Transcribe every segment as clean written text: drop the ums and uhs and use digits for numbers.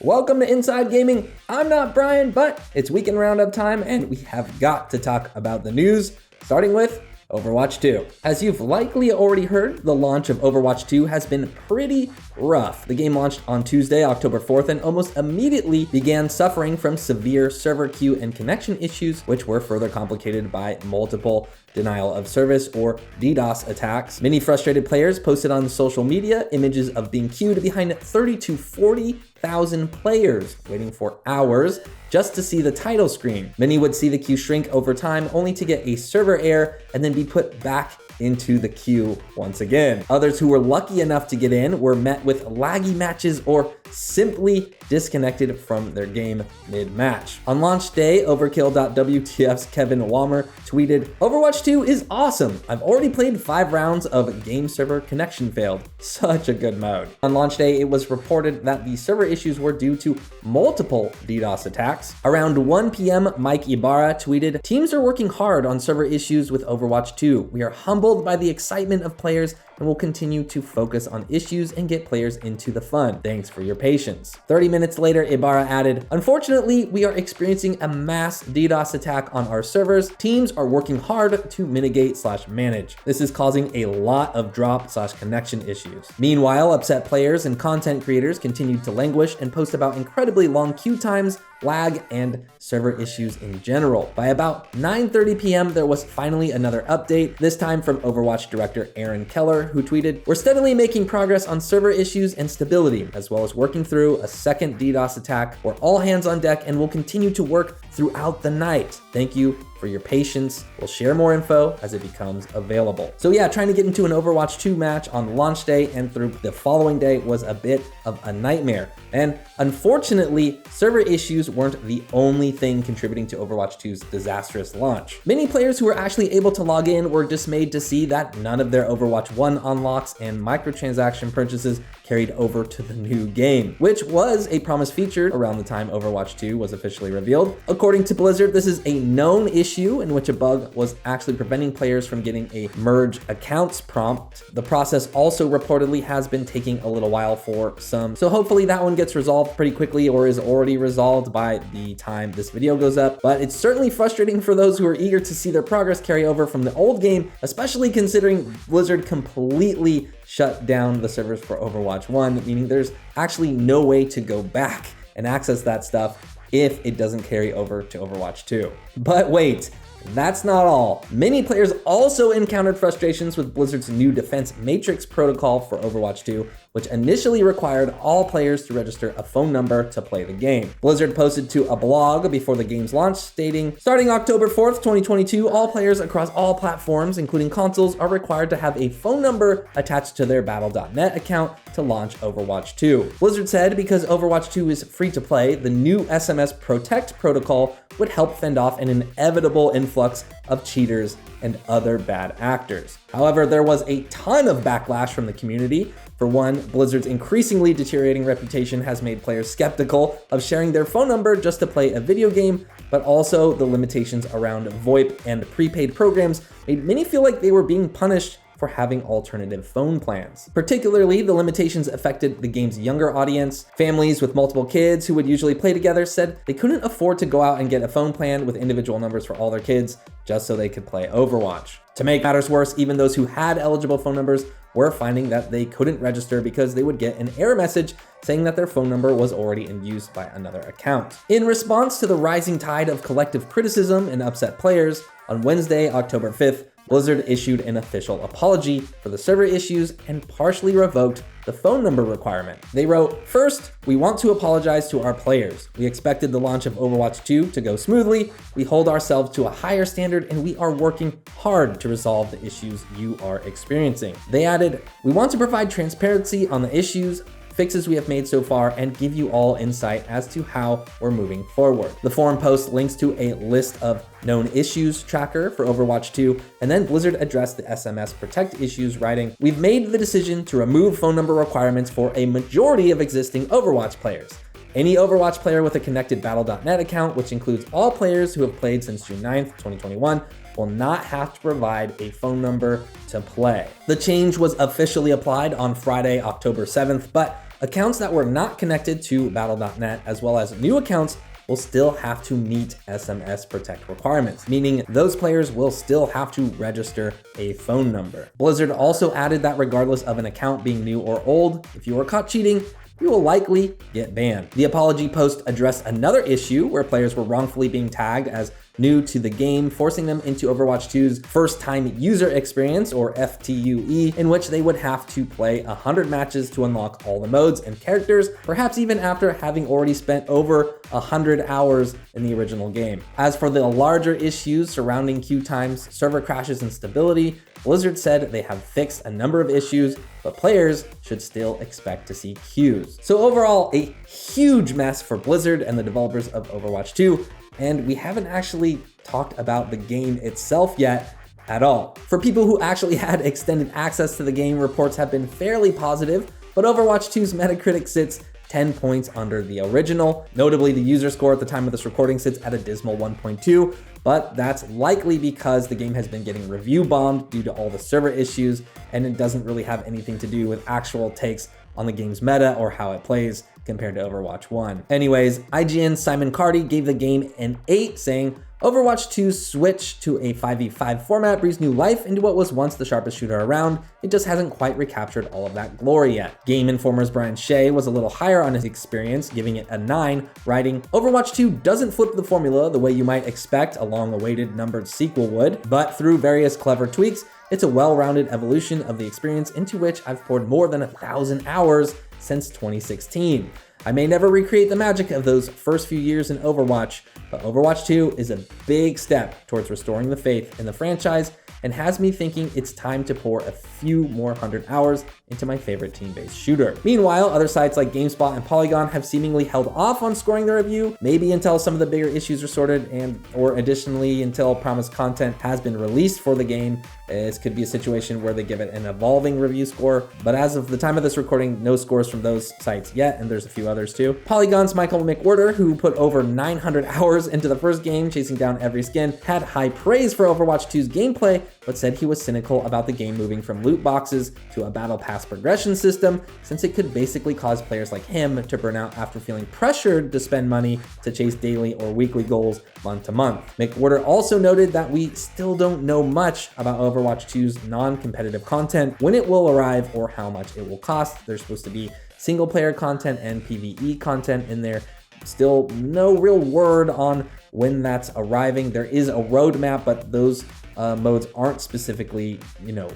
Welcome to Inside Gaming. I'm not Brian, but it's weekend roundup time and we have got to talk about the news, starting with Overwatch 2. As you've likely already heard, the launch of Overwatch 2 has been pretty rough. The game launched on Tuesday, October 4th, and almost immediately began suffering from severe server queue and connection issues, which were further complicated by multiple denial of service or DDoS attacks. Many frustrated players posted on social media images of being queued behind 30 to 40,000 players, waiting for hours just to see the title screen. Many would see the queue shrink over time only to get a server error and then be put back into the queue once again. Others who were lucky enough to get in were met with laggy matches or simply disconnected from their game mid-match. On launch day, Overkill.WTF's Kevin Walmer tweeted, "Overwatch 2 is awesome. I've already played 5 rounds of game server connection failed. Such a good mode." On launch day, it was reported that the server issues were due to multiple DDoS attacks. Around 1 p.m., Mike Ibarra tweeted, "Teams are working hard on server issues with Overwatch 2. We are humbled by the excitement of players and will continue to focus on issues and get players into the fun. Thanks for your patience." 30 minutes later, Ibarra added, "Unfortunately, we are experiencing a mass DDoS attack on our servers. Teams are working hard to mitigate/manage. This is causing a lot of drop/connection issues." Meanwhile, upset players and content creators continued to languish and post about incredibly long queue times, lag, and server issues in general. By about 9:30 p.m., there was finally another update, this time from Overwatch director Aaron Keller, who tweeted, "We're steadily making progress on server issues and stability, as well as working through a second DDoS attack. We're all hands on deck and will continue to work throughout the night. Thank you for your patience. We'll share more info as it becomes available." So yeah, trying to get into an Overwatch 2 match on launch day and through the following day was a bit of a nightmare. And unfortunately, server issues weren't the only thing contributing to Overwatch 2's disastrous launch. Many players who were actually able to log in were dismayed to see that none of their Overwatch 1 unlocks and microtransaction purchases carried over to the new game, which was a promised feature around the time Overwatch 2 was officially revealed. According to Blizzard, this is a known issue in which a bug was actually preventing players from getting a merge accounts prompt. The process also reportedly has been taking a little while for some, so hopefully that one gets resolved pretty quickly or is already resolved by the time this video goes up. But it's certainly frustrating for those who are eager to see their progress carry over from the old game, especially considering Blizzard completely shut down the servers for Overwatch 1, meaning there's actually no way to go back and access that stuff if it doesn't carry over to Overwatch 2. But wait, that's not all. Many players also encountered frustrations with Blizzard's new defense matrix protocol for Overwatch 2, which initially required all players to register a phone number to play the game. Blizzard posted to a blog before the game's launch stating, "Starting October 4th, 2022, all players across all platforms, including consoles, are required to have a phone number attached to their Battle.net account to launch Overwatch 2. Blizzard said because Overwatch 2 is free to play, the new SMS Protect protocol would help fend off an inevitable influx of cheaters and other bad actors. However, there was a ton of backlash from the community. For one, Blizzard's increasingly deteriorating reputation has made players skeptical of sharing their phone number just to play a video game, but also the limitations around VoIP and prepaid programs made many feel like they were being punished for having alternative phone plans. Particularly, the limitations affected the game's younger audience. Families with multiple kids who would usually play together said they couldn't afford to go out and get a phone plan with individual numbers for all their kids just so they could play Overwatch. To make matters worse, even those who had eligible phone numbers were finding that they couldn't register because they would get an error message saying that their phone number was already in use by another account. In response to the rising tide of collective criticism and upset players, on Wednesday, October 5th, Blizzard issued an official apology for the server issues and partially revoked the phone number requirement. They wrote, "First, we want to apologize to our players. We expected the launch of Overwatch 2 to go smoothly. We hold ourselves to a higher standard and we are working hard to resolve the issues you are experiencing." They added, "We want to provide transparency on the issues, fixes we have made so far, and give you all insight as to how we're moving forward." The forum post links to a list of known issues tracker for Overwatch 2, and then Blizzard addressed the SMS Protect issues, writing, "We've made the decision to remove phone number requirements for a majority of existing Overwatch players. Any Overwatch player with a connected Battle.net account, which includes all players who have played since June 9th, 2021, will not have to provide a phone number to play." The change was officially applied on Friday, October 7th, but Accounts that were not connected to Battle.net, as well as new accounts, will still have to meet SMS Protect requirements, meaning those players will still have to register a phone number. Blizzard also added that regardless of an account being new or old, if you were caught cheating, you will likely get banned. The apology post addressed another issue where players were wrongfully being tagged as new to the game, forcing them into Overwatch 2's first-time user experience, or FTUE, in which they would have to play 100 matches to unlock all the modes and characters, perhaps even after having already spent over 100 hours in the original game. As for the larger issues surrounding queue times, server crashes, and stability, Blizzard said they have fixed a number of issues, but players should still expect to see queues. So overall, a huge mess for Blizzard and the developers of Overwatch 2, and we haven't actually talked about the game itself yet at all. For people who actually had extended access to the game, reports have been fairly positive, but Overwatch 2's Metacritic sits 10 points under the original. Notably, the user score at the time of this recording sits at a dismal 1.2, but that's likely because the game has been getting review bombed due to all the server issues, and it doesn't really have anything to do with actual takes on the game's meta or how it plays compared to Overwatch 1. Anyways, IGN's Simon Cardy gave the game an 8, saying, Overwatch 2's switch to a 5v5 format breathes new life into what was once the sharpest shooter around. It just hasn't quite recaptured all of that glory yet. Game Informer's Brian Shea was a little higher on his experience, giving it a 9, writing, Overwatch 2 doesn't flip the formula the way you might expect a long-awaited numbered sequel would, but through various clever tweaks, it's a well-rounded evolution of the experience into which I've poured more than 1,000 hours since 2016. I may never recreate the magic of those first few years in Overwatch, but Overwatch 2 is a big step towards restoring the faith in the franchise and has me thinking it's time to pour a few more 100 hours into my favorite team-based shooter. Meanwhile, other sites like GameSpot and Polygon have seemingly held off on scoring their review, maybe until some of the bigger issues are sorted or additionally until promised content has been released for the game. This could be a situation where they give it an evolving review score, but as of the time of this recording, no scores from those sites yet, and there's a few others too. Polygon's Michael McWhorter, who put over 900 hours into the first game chasing down every skin, had high praise for Overwatch 2's gameplay, but said he was cynical about the game moving from loot boxes to a battle pass progression system, since it could basically cause players like him to burn out after feeling pressured to spend money to chase daily or weekly goals month to month. McWhorter also noted that we still don't know much about Overwatch 2's non-competitive content, when it will arrive, or how much it will cost. There's supposed to be single player content and PvE content in there. Still no real word on when that's arriving. There is a roadmap, but those modes aren't specifically,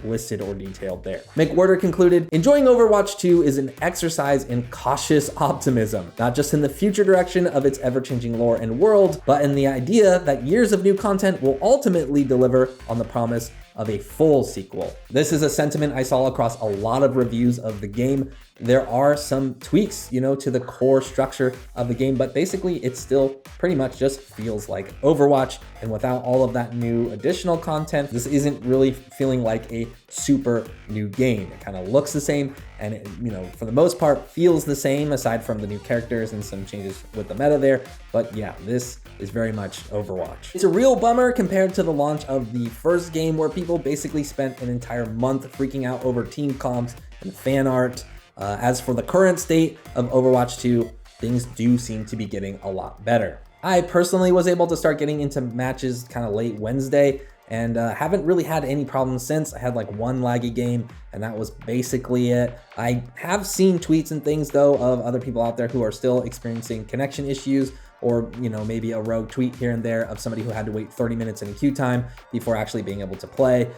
listed or detailed there. McWhorter concluded, enjoying Overwatch 2 is an exercise in cautious optimism, not just in the future direction of its ever-changing lore and world, but in the idea that years of new content will ultimately deliver on the promise of a full sequel. This is a sentiment I saw across a lot of reviews of the game. There are some tweaks, to the core structure of the game, but basically it still pretty much just feels like Overwatch. And without all of that new additional content, this isn't really feeling like a super new game. It kind of looks the same and it, for the most part feels the same aside from the new characters and some changes with the meta there. But yeah, this is very much Overwatch. It's a real bummer compared to the launch of the first game, where people basically spent an entire month freaking out over team comps and fan art. As for the current state of Overwatch 2, things do seem to be getting a lot better. I personally was able to start getting into matches kind of late Wednesday and haven't really had any problems since. I had like one laggy game and that was basically it. I have seen tweets and things though of other people out there who are still experiencing connection issues, or maybe a rogue tweet here and there of somebody who had to wait 30 minutes in a queue time before actually being able to play.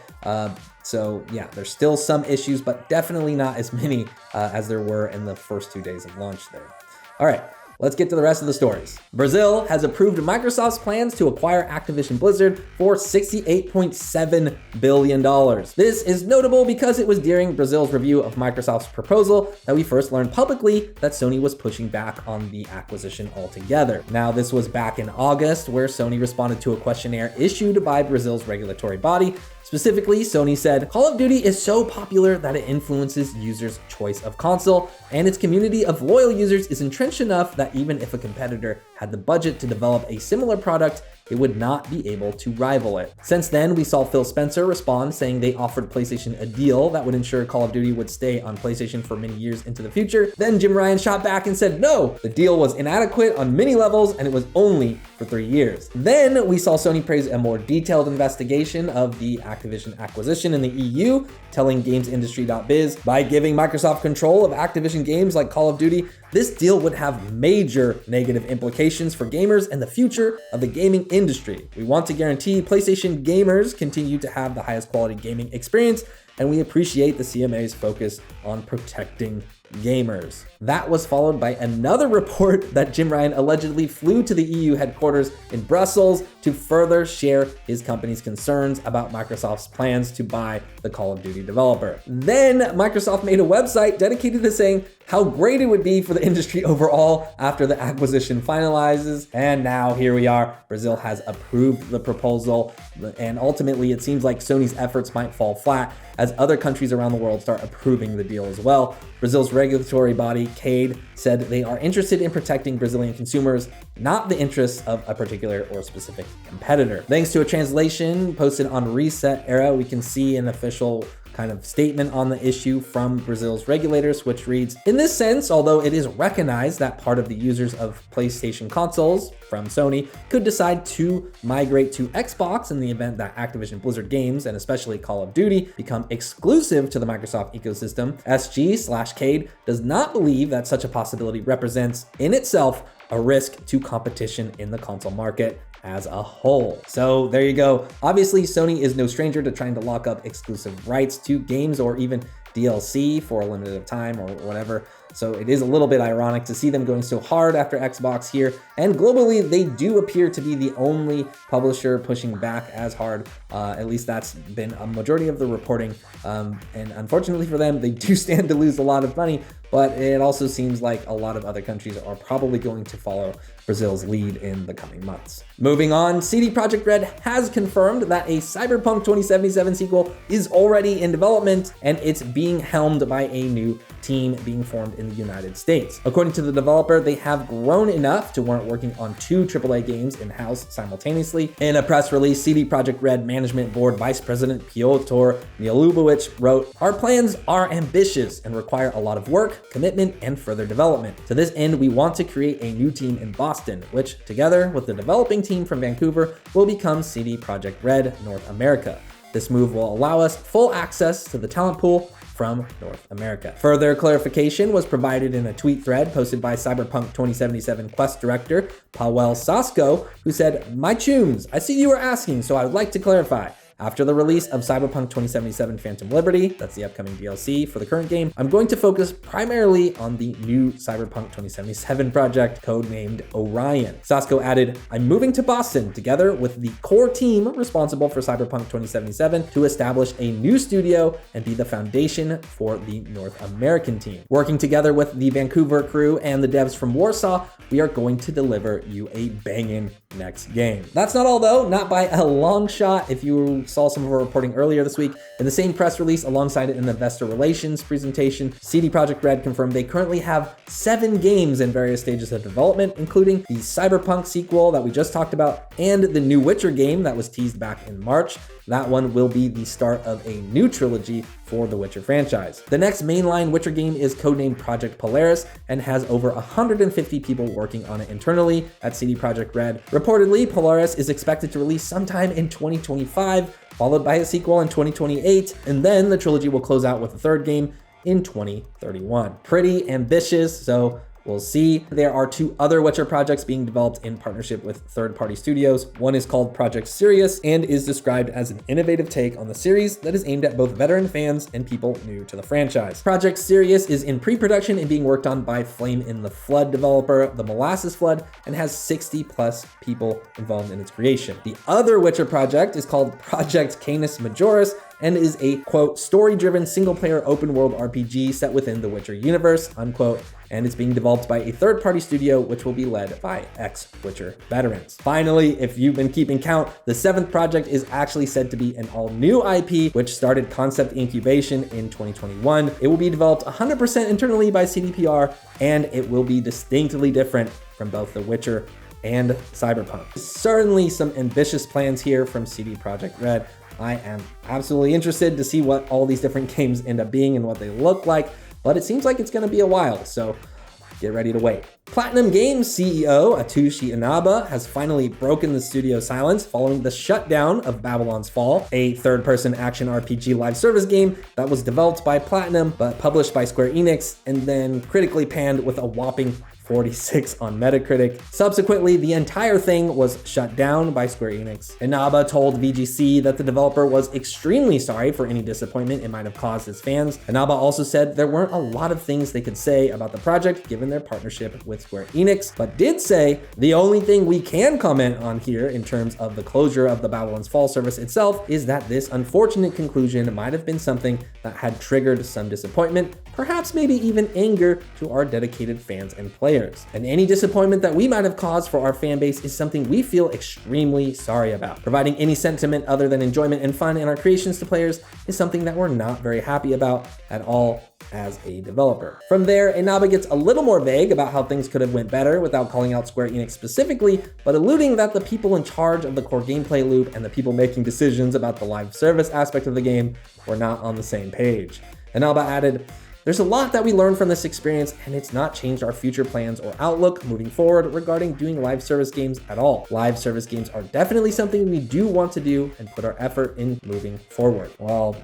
So yeah, there's still some issues, but definitely not as many as there were in the first 2 days of launch there. All right, let's get to the rest of the stories. Brazil has approved Microsoft's plans to acquire Activision Blizzard for $68.7 billion. This is notable because it was during Brazil's review of Microsoft's proposal that we first learned publicly that Sony was pushing back on the acquisition altogether. Now, this was back in August, where Sony responded to a questionnaire issued by Brazil's regulatory body. Specifically, Sony said, Call of Duty is so popular that it influences users' choice of console, and its community of loyal users is entrenched enough that even if a competitor had the budget to develop a similar product, it would not be able to rival it. Since then, we saw Phil Spencer respond saying they offered PlayStation a deal that would ensure Call of Duty would stay on PlayStation for many years into the future. Then Jim Ryan shot back and said, no, the deal was inadequate on many levels and it was only for 3 years. Then we saw Sony praise a more detailed investigation of the Activision acquisition in the EU, telling GamesIndustry.biz, by giving Microsoft control of Activision games like Call of Duty, this deal would have major negative implications for gamers and the future of the gaming industry. We want to guarantee PlayStation gamers continue to have the highest quality gaming experience, and we appreciate the CMA's focus on protecting gamers. That was followed by another report that Jim Ryan allegedly flew to the EU headquarters in Brussels to further share his company's concerns about Microsoft's plans to buy the Call of Duty developer. Then Microsoft made a website dedicated to saying how great it would be for the industry overall after the acquisition finalizes. And now here we are. Brazil has approved the proposal, and ultimately it seems like Sony's efforts might fall flat as other countries around the world start approving the deal as well. Brazil's regulatory body, CADE, said they are interested in protecting Brazilian consumers, not the interests of a particular or specific competitor. Thanks to a translation posted on Reset Era, we can see an official kind of statement on the issue from Brazil's regulators, which reads, in this sense, although it is recognized that part of the users of PlayStation consoles from Sony could decide to migrate to Xbox in the event that Activision Blizzard games, and especially Call of Duty, become exclusive to the Microsoft ecosystem, SG/CADE does not believe that such a possibility represents in itself a risk to competition in the console market as a whole. So there you go. Obviously, Sony is no stranger to trying to lock up exclusive rights to games or even DLC for a limited time or whatever. So it is a little bit ironic to see them going so hard after Xbox here. And globally, they do appear to be the only publisher pushing back as hard. At least that's been a majority of the reporting. And unfortunately for them, they do stand to lose a lot of money. But it also seems like a lot of other countries are probably going to follow Brazil's lead in the coming months. Moving on, CD Projekt Red has confirmed that a Cyberpunk 2077 sequel is already in development, and it's being helmed by a new team being formed in the United States. According to the developer, they have grown enough to warrant working on 2 AAA games in-house simultaneously. In a press release, CD Projekt Red Management Board Vice President Piotr Milubowicz wrote, "Our plans are ambitious and require a lot of work, commitment, and further development. To this end, we want to create a new team in Boston, which, together with the developing team from Vancouver, will become CD Projekt Red North America. This move will allow us full access to the talent pool from North America." Further clarification was provided in a tweet thread posted by Cyberpunk 2077 Quest director Paweł Sasko, who said, "My tunes, I see you were asking, so I would like to clarify. After the release of Cyberpunk 2077 Phantom Liberty, that's the upcoming DLC for the current game, I'm going to focus primarily on the new Cyberpunk 2077 project, codenamed Orion." Sasko added, "I'm moving to Boston together with the core team responsible for Cyberpunk 2077 to establish a new studio and be the foundation for the North American team. Working together with the Vancouver crew and the devs from Warsaw, we are going to deliver you a banging next game." That's not all though, not by a long shot. If you saw some of our reporting earlier this week, in the same press release alongside an investor relations presentation, CD Projekt Red confirmed they currently have 7 games in various stages of development, including the Cyberpunk sequel that we just talked about and the new Witcher game that was teased back in March. That one will be the start of a new trilogy for the Witcher franchise. The next mainline Witcher game is codenamed Project Polaris and has over 150 people working on it internally at CD Projekt Red. Reportedly, Polaris is expected to release sometime in 2025, followed by a sequel in 2028, and then the trilogy will close out with a 3rd game in 2031. Pretty ambitious, so we'll see. There are 2 other Witcher projects being developed in partnership with third-party studios. One is called Project Sirius and is described as an innovative take on the series that is aimed at both veteran fans and people new to the franchise. Project Sirius is in pre-production and being worked on by Flame in the Flood developer, The Molasses Flood, and has 60 plus people involved in its creation. The other Witcher project is called Project Canis Majoris and is a, quote, story-driven single-player open-world RPG set within the Witcher universe, unquote, and it's being developed by a third-party studio which will be led by ex-Witcher veterans. Finally, if you've been keeping count, the 7th project is actually said to be an all-new IP, which started concept incubation in 2021. It will be developed 100% internally by CDPR, and it will be distinctly different from both The Witcher and Cyberpunk. Certainly some ambitious plans here from CD Projekt Red. I am absolutely interested to see what all these different games end up being and what they look like, but it seems like it's going to be a while, so get ready to wait. Platinum Games CEO Atsushi Inaba has finally broken the studio silence following the shutdown of Babylon's Fall, a third-person action RPG live service game that was developed by Platinum but published by Square Enix and then critically panned with a whopping 46 on Metacritic. Subsequently, the entire thing was shut down by Square Enix. Inaba told VGC that the developer was extremely sorry for any disappointment it might have caused his fans. Inaba also said there weren't a lot of things they could say about the project given their partnership with Square Enix, but did say the only thing we can comment on here in terms of the closure of the Babylon's Fall service itself is that this unfortunate conclusion might have been something that had triggered some disappointment, perhaps maybe even anger to our dedicated fans and players. And any disappointment that we might have caused for our fan base is something we feel extremely sorry about. Providing any sentiment other than enjoyment and fun in our creations to players is something that we're not very happy about at all as a developer. From there, Inaba gets a little more vague about how things could have went better without calling out Square Enix specifically, but alluding that the people in charge of the core gameplay loop and the people making decisions about the live service aspect of the game were not on the same page. Inaba added, "There's a lot that we learned from this experience, and it's not changed our future plans or outlook moving forward regarding doing live service games at all. Live service games are definitely something we do want to do and put our effort in moving forward." Well,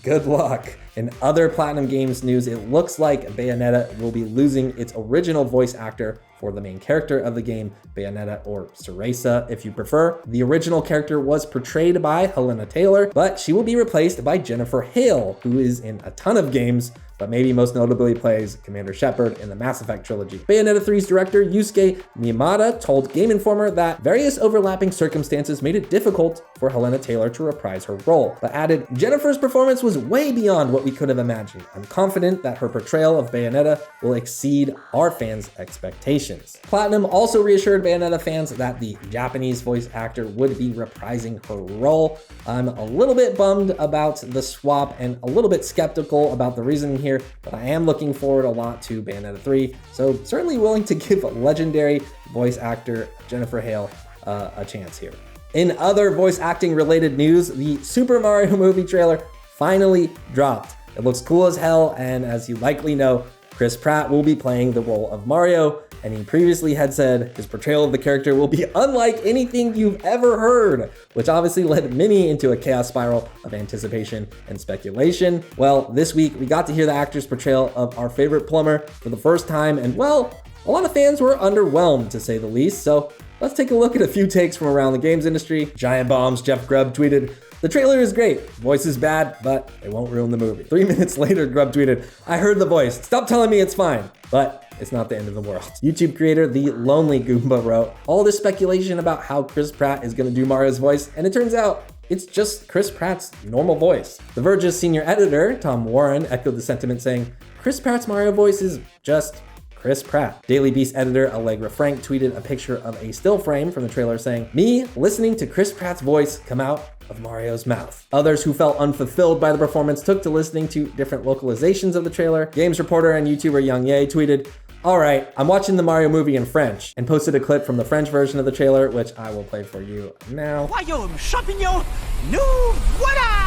good luck. In other Platinum Games news, it looks like Bayonetta will be losing its original voice actor for the main character of the game, Bayonetta, or Cereza if you prefer. The original character was portrayed by Helena Taylor, but she will be replaced by Jennifer Hale, who is in a ton of games, but maybe most notably plays Commander Shepard in the Mass Effect trilogy. Bayonetta 3's director, Yusuke Miyamada, told Game Informer that various overlapping circumstances made it difficult for Helena Taylor to reprise her role, but added, "Jennifer's performance was way beyond what we could have imagined. I'm confident that her portrayal of Bayonetta will exceed our fans' expectations." Platinum also reassured Bayonetta fans that the Japanese voice actor would be reprising her role. I'm a little bit bummed about the swap and a little bit skeptical about the reasoning here, but I am looking forward a lot to Bayonetta 3, so certainly willing to give legendary voice actor Jennifer Hale a chance here. In other voice acting related news, the Super Mario movie trailer finally dropped. It looks cool as hell, and as you likely know, Chris Pratt will be playing the role of Mario, and he previously had said his portrayal of the character will be unlike anything you've ever heard, which obviously led many into a chaos spiral of anticipation and speculation. Well, this week we got to hear the actor's portrayal of our favorite plumber for the first time, and well, a lot of fans were underwhelmed to say the least, so let's take a look at a few takes from around the games industry. Giant Bombs Jeff Grubb tweeted, "The trailer is great. Voice is bad, but it won't ruin the movie." 3 minutes later, Grubb tweeted, "I heard the voice. Stop telling me it's fine." But it's not the end of the world. YouTube creator The Lonely Goomba wrote, "All this speculation about how Chris Pratt is going to do Mario's voice, and it turns out it's just Chris Pratt's normal voice." The Verge's senior editor, Tom Warren, echoed the sentiment saying, "Chris Pratt's Mario voice is just Chris Pratt." Daily Beast editor Allegra Frank tweeted a picture of a still frame from the trailer saying, "Me listening to Chris Pratt's voice come out of Mario's mouth." Others who felt unfulfilled by the performance took to listening to different localizations of the trailer. Games reporter and YouTuber Young Ye tweeted, "All right, I'm watching the Mario movie in French," and posted a clip from the French version of the trailer, which I will play for you now. Royaume champignon, nous voilà!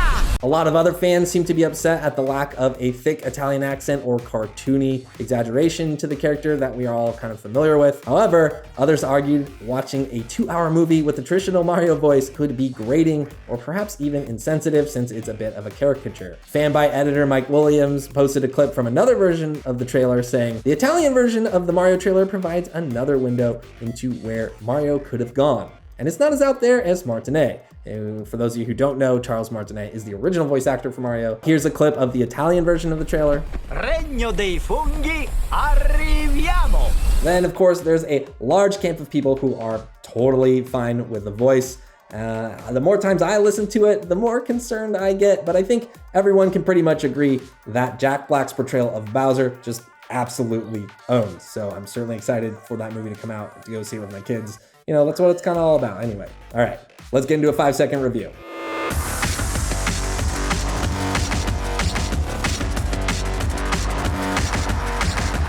A lot of other fans seem to be upset at the lack of a thick Italian accent or cartoony exaggeration to the character that we are all kind of familiar with. However, others argued watching a 2-hour movie with the traditional Mario voice could be grating or perhaps even insensitive since it's a bit of a caricature. Fanbyte editor Mike Williams posted a clip from another version of the trailer saying, "The Italian version of the Mario trailer provides another window into where Mario could have gone. And it's not as out there as Martinet." And for those of you who don't know, Charles Martinet is the original voice actor for Mario. Here's a clip of the Italian version of the trailer. Regno dei funghi, arriviamo! Then, of course, there's a large camp of people who are totally fine with the voice. The more times I listen to it, the more concerned I get, but I think everyone can pretty much agree that Jack Black's portrayal of Bowser just absolutely owns. So I'm certainly excited for that movie to come out, to go see it with my kids. You know, that's what it's kind of all about anyway. All right, let's get into a 5-second review.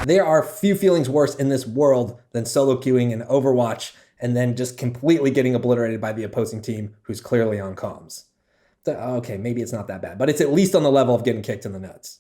There are few feelings worse in this world than solo queuing in Overwatch. and then just completely getting obliterated by the opposing team who's clearly on comms. Okay, maybe it's not that bad, but it's at least on the level of getting kicked in the nuts.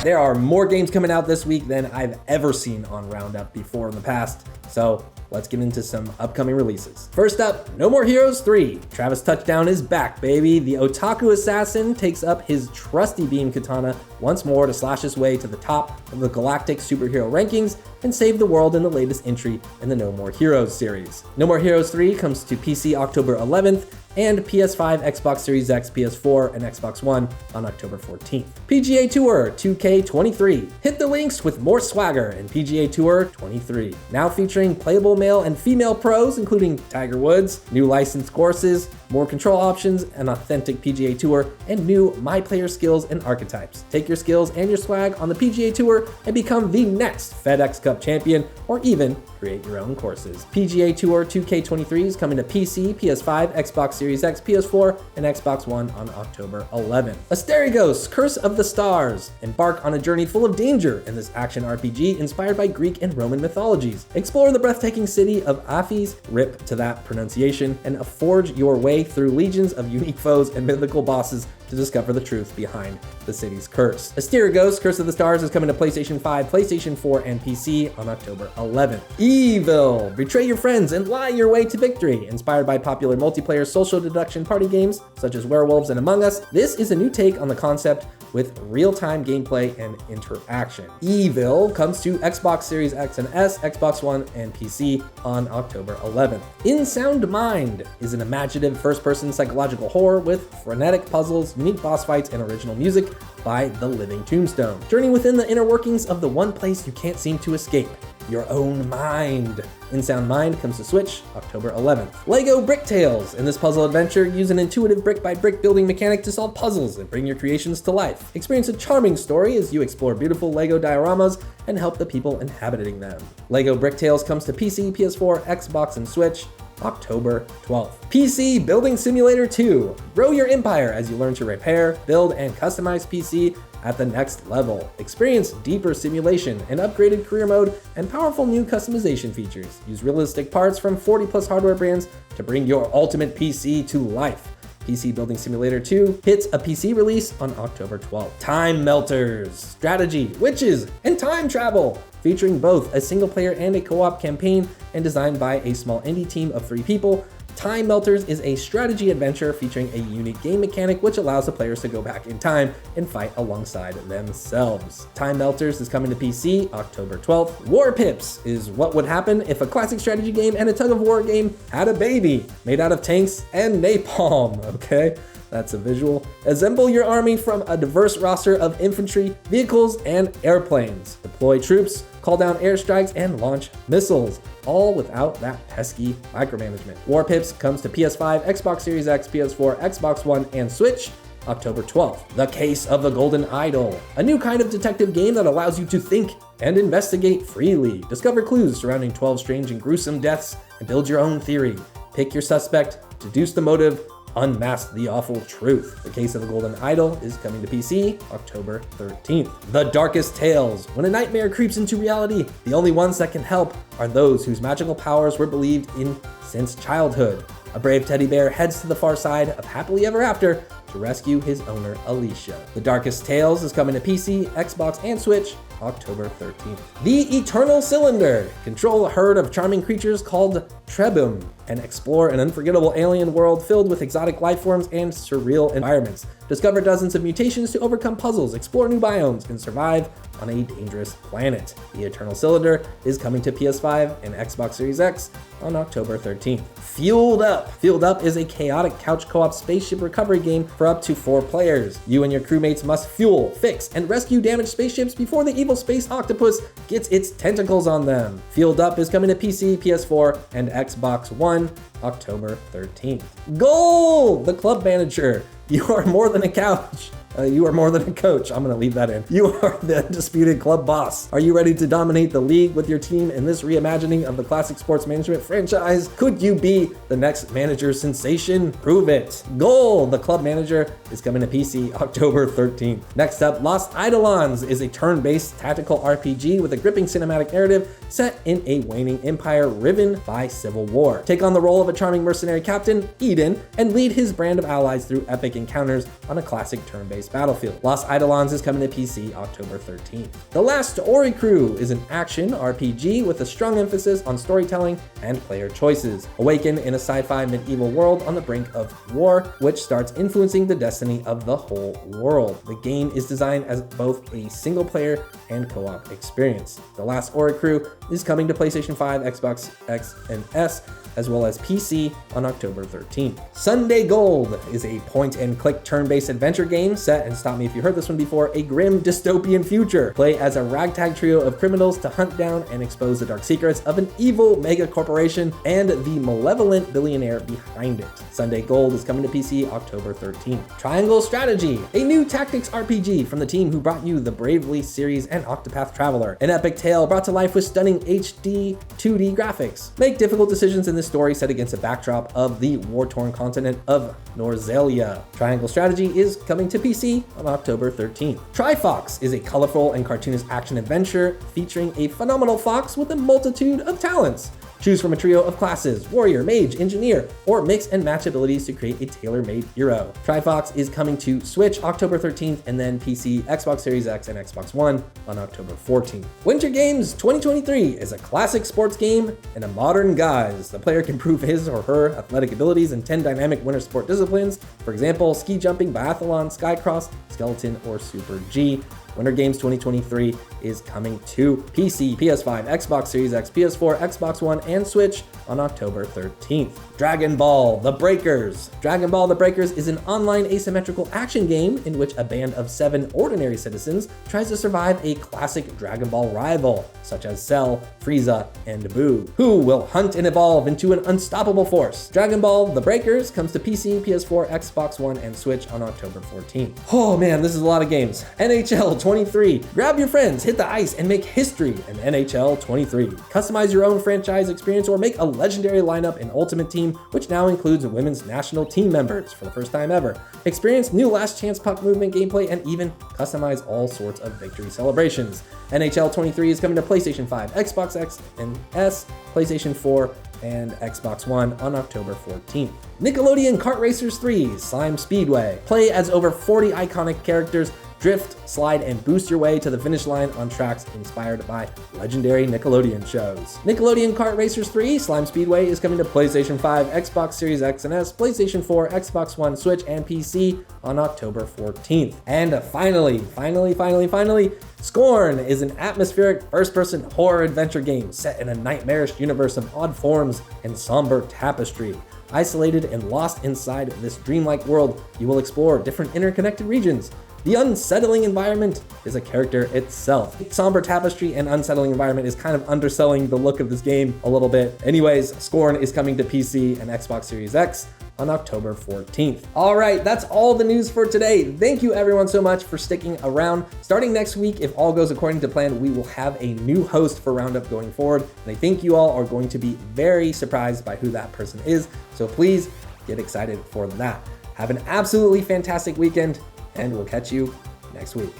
There are more games coming out this week than I've ever seen on Roundup before in the past, so let's get into some upcoming releases. First up, No More Heroes 3. Travis Touchdown is back, baby. The otaku assassin takes up his trusty beam katana once more to slash his way to the top of the galactic superhero rankings and save the world in the latest entry in the No More Heroes series. No More Heroes 3 comes to PC October 11th, and PS5, Xbox Series X, PS4, and Xbox One on October 14th. PGA Tour 2K23. Hit the links with more swagger in PGA Tour 23. Now featuring playable male and female pros, including Tiger Woods, new licensed courses, more control options, an authentic PGA Tour, and new My Player skills and archetypes. Take your skills and your swag on the PGA Tour and become the next FedEx Cup champion, or even create your own courses. PGA Tour 2K23 is coming to PC, PS5, Xbox Series X, PS4, and Xbox One on October 11th. Asterigos, Curse of the Stars. Embark on a journey full of danger in this action RPG inspired by Greek and Roman mythologies. Explore the breathtaking city of Aphis, rip to that pronunciation, and forge your way through legions of unique foes and mythical bosses to discover the truth behind the city's curse. Asterigos, Curse of the Stars is coming to PlayStation 5, PlayStation 4, and PC on October 11th. Evil, betray your friends and lie your way to victory. Inspired by popular multiplayer social deduction party games such as Werewolves and Among Us, this is a new take on the concept with real-time gameplay and interaction. Evil comes to Xbox Series X and S, Xbox One, and PC on October 11th. In Sound Mind is an imaginative first-person psychological horror with frenetic puzzles, unique boss fights, and original music by The Living Tombstone. Journey within the inner workings of the one place you can't seem to escape, your own mind. In Sound Mind comes to Switch October 11th. Lego Brick Tales. In this puzzle adventure, use an intuitive brick-by-brick building mechanic to solve puzzles and bring your creations to life. Experience a charming story as you explore beautiful Lego dioramas and help the people inhabiting them. Lego Brick Tales comes to PC, PS4, Xbox, and Switch October 12th. PC Building Simulator 2. Grow your empire as you learn to repair, build, and customize PC at the next level. Experience deeper simulation, an upgraded career mode, and powerful new customization features. Use realistic parts from 40+ hardware brands to bring your ultimate PC to life. PC Building Simulator 2 hits a PC release on October 12th. Time Melters, strategy, witches, and time travel. Featuring both a single player and a co-op campaign and designed by a small indie team of 3 people, Time Melters is a strategy adventure featuring a unique game mechanic which allows the players to go back in time and fight alongside themselves. Time Melters is coming to PC October 12th. War Pips is what would happen if a classic strategy game and a tug-of-war game had a baby made out of tanks and napalm, okay? That's a visual. Assemble your army from a diverse roster of infantry, vehicles, and airplanes. Deploy troops, call down airstrikes, and launch missiles, all without that pesky micromanagement. War Pips comes to PS5, Xbox Series X, PS4, Xbox One, and Switch October 12th. The Case of the Golden Idol, a new kind of detective game that allows you to think and investigate freely. Discover clues surrounding 12 strange and gruesome deaths and build your own theory. Pick your suspect, deduce the motive, unmask the awful truth. The Case of the Golden Idol is coming to PC October 13th. The Darkest Tales. When a nightmare creeps into reality, the only ones that can help are those whose magical powers were believed in since childhood. A brave teddy bear heads to the far side of happily ever after to rescue his owner, Alicia. The Darkest Tales is coming to PC, Xbox, and Switch October 13th. The Eternal Cylinder. Control a herd of charming creatures called Trebum and explore an unforgettable alien world filled with exotic life forms and surreal environments. Discover dozens of mutations to overcome puzzles, explore new biomes, and survive on a dangerous planet. The Eternal Cylinder is coming to PS5 and Xbox Series X on October 13th. Fueled Up. Fueled Up is a chaotic couch co-op spaceship recovery game for up to 4 players. You and your crewmates must fuel, fix, and rescue damaged spaceships before the evil space octopus gets its tentacles on them. Fueled Up is coming to PC, PS4, and Xbox One October 13th. Goal! The Club Manager. You are more than a couch. You are more than a coach. I'm going to leave that in. You are the undisputed club boss. Are you ready to dominate the league with your team in this reimagining of the classic sports management franchise? Could you be the next manager sensation? Prove it. Goal, the club manager, is coming to PC October 13th. Next up, Los Eidolons is a turn-based tactical RPG with a gripping cinematic narrative set in a waning empire riven by civil war. Take on the role of a charming mercenary captain, Eden, and lead his brand of allies through epic encounters on a classic turn-based battlefield. Los Eidolons is coming to PC October 13th. The Last Ori Crew is an action RPG with a strong emphasis on storytelling and player choices. Awaken in a sci-fi medieval world on the brink of war, which starts influencing the destiny of the whole world. The game is designed as both a single-player and co-op experience. The Last Ori Crew is coming to PlayStation 5, Xbox X and S, as well as PC on October 13th. Sunday Gold is a point-and-click turn-based adventure game set, and stop me if you heard this one before, a grim dystopian future. Play as a ragtag trio of criminals to hunt down and expose the dark secrets of an evil mega corporation and the malevolent billionaire behind it. Sunday Gold is coming to PC October 13th. Triangle Strategy, a new tactics RPG from the team who brought you the Bravely series and Octopath Traveler, an epic tale brought to life with stunning HD 2D graphics. Make difficult decisions in this story set against a backdrop of the war-torn continent of Norzelia. Triangle Strategy is coming to PC on October 13th. Trifox is a colorful and cartoonish action adventure featuring a phenomenal fox with a multitude of talents. Choose from a trio of classes, warrior, mage, engineer, or mix and match abilities to create a tailor-made hero. Trifox is coming to Switch October 13th and then PC, Xbox Series X, and Xbox One on October 14th. Winter Games 2023 is a classic sports game in a modern guise. The player can prove his or her athletic abilities in 10 dynamic winter sport disciplines, for example, ski jumping, biathlon, skycross, skeleton, or Super G. Winter Games 2023 is coming to PC, PS5, Xbox Series X, PS4, Xbox One, and Switch on October 13th. Dragon Ball: The Breakers. Dragon Ball: The Breakers is an online asymmetrical action game in which a band of 7 ordinary citizens tries to survive a classic Dragon Ball rival, such as Cell, Frieza, and Buu, who will hunt and evolve into an unstoppable force. Dragon Ball: The Breakers comes to PC, PS4, Xbox One, and Switch on October 14th. Oh man, this is a lot of games. NHL 23. Grab your friends, hit the ice, and make history in NHL 23. Customize your own franchise experience or make a legendary lineup in Ultimate Team, which now includes women's national team members for the first time ever. Experience new last chance puck movement gameplay and even customize all sorts of victory celebrations. NHL 23 is coming to PlayStation 5, Xbox X and S, PlayStation 4, and Xbox One on October 14th. Nickelodeon Kart Racers 3 Slime Speedway. Play as over 40 iconic characters, drift, slide, and boost your way to the finish line on tracks inspired by legendary Nickelodeon shows. Nickelodeon Kart Racers 3 Slime Speedway is coming to PlayStation 5, Xbox Series X and S, PlayStation 4, Xbox One, Switch, and PC on October 14th. And finally, Scorn is an atmospheric first-person horror adventure game set in a nightmarish universe of odd forms and somber tapestry. Isolated and lost inside this dreamlike world, you will explore different interconnected regions. The unsettling environment is a character itself. Somber tapestry and unsettling environment is kind of underselling the look of this game a little bit. Anyways, Scorn is coming to PC and Xbox Series X on October 14th. All right, that's all the news for today. Thank you everyone so much for sticking around. Starting next week, if all goes according to plan, we will have a new host for Roundup going forward. And I think you all are going to be very surprised by who that person is. So please get excited for that. Have an absolutely fantastic weekend, and we'll catch you next week.